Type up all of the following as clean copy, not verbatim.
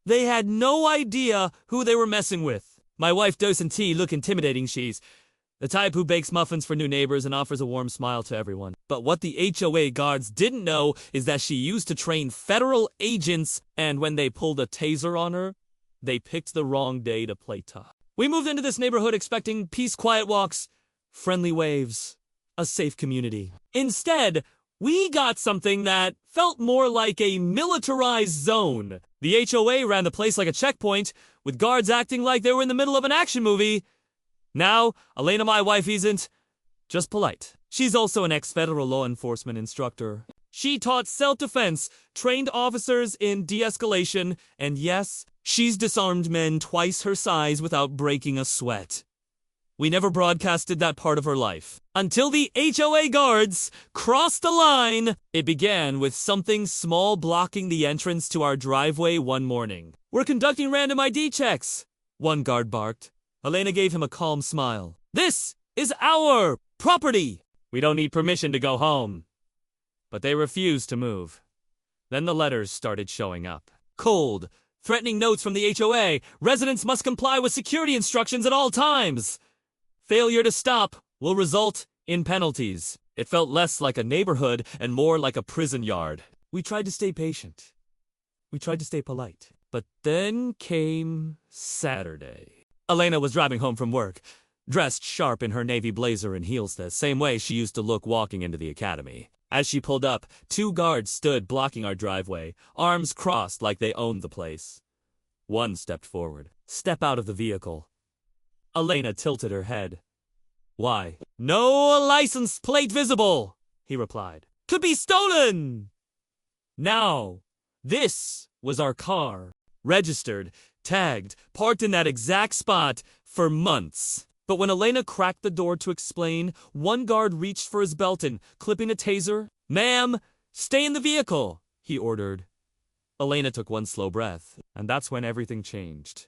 They had no idea who they were messing with. My wife doesn't look intimidating. She's the type who bakes muffins for new neighbors and offers a warm smile to everyone. But what the HOA guards didn't know is that she used to train federal agents, and when they pulled a taser on her, they picked the wrong day to play tough. We moved into this neighborhood expecting peace, quiet walks, friendly waves, a safe community. Instead, we got something that felt more like a militarized zone. The HOA ran the place like a checkpoint, with guards acting like they were in the middle of an action movie. Now, Elena, my wife, isn't just polite. She's also an ex-federal law enforcement instructor. She taught self-defense, trained officers in de-escalation, and yes, she's disarmed men twice her size without breaking a sweat. We never broadcasted that part of her life. Until the HOA guards crossed the line. It began with something small blocking the entrance to our driveway one morning. "We're conducting random ID checks," one guard barked. Elena gave him a calm smile. "This is our property. We don't need permission to go home." But they refused to move. Then the letters started showing up. Cold, threatening notes from the HOA. Residents must comply with security instructions at all times. Failure to stop will result in penalties. It felt less like a neighborhood and more like a prison yard. We tried to stay patient. We tried to stay polite. But then came Saturday. Elena was driving home from work, dressed sharp in her navy blazer and heels the same way she used to look walking into the academy. As she pulled up, 2 guards stood blocking our driveway, arms crossed like they owned the place. One stepped forward. "Step out of the vehicle." Elena tilted her head. "Why?" "No license plate visible," he replied. "Could be stolen." Now, this was our car. Registered, tagged, parked in that exact spot for months. But when Elena cracked the door to explain, one guard reached for his belt and, clipping a taser, "Ma'am, stay in the vehicle," he ordered. Elena took one slow breath, and that's when everything changed.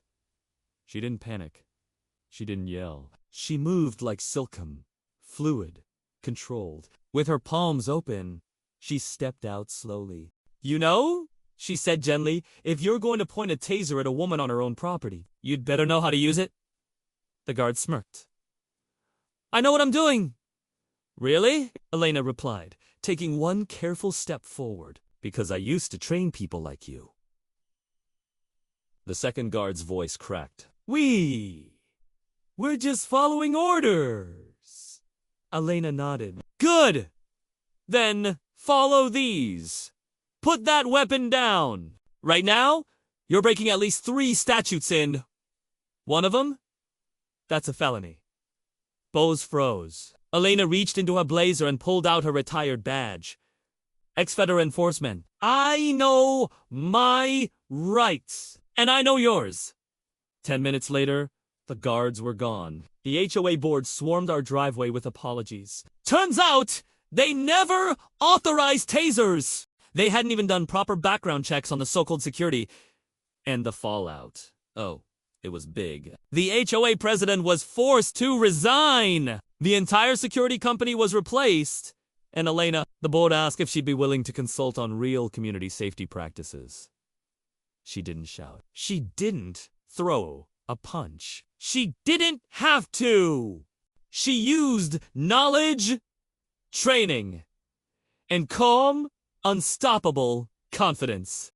She didn't panic. She didn't yell. She moved like silken, fluid, controlled. With her palms open, she stepped out slowly. "You know," she said gently, "if you're going to point a taser at a woman on her own property, you'd better know how to use it." The guard smirked. "I know what I'm doing." "Really?" Elena replied, taking one careful step forward. "Because I used to train people like you." The second guard's voice cracked. We're just following orders." Elena nodded. "Good! Then follow these. Put that weapon down. Right now, you're breaking at least 3 statutes in. One of them? That's a felony." Bows froze. Elena reached into her blazer and pulled out her retired badge. "Ex-federal enforcement. I know my rights. And I know yours." 10 minutes later, the guards were gone. The HOA board swarmed our driveway with apologies. Turns out, they never authorized tasers. They hadn't even done proper background checks on the so-called security. And the fallout. Oh, it was big. The HOA president was forced to resign. The entire security company was replaced. And Elena, the board asked if she'd be willing to consult on real community safety practices. She didn't shout. She didn't throw a punch. She didn't have to. She used knowledge, training, and calm, unstoppable confidence.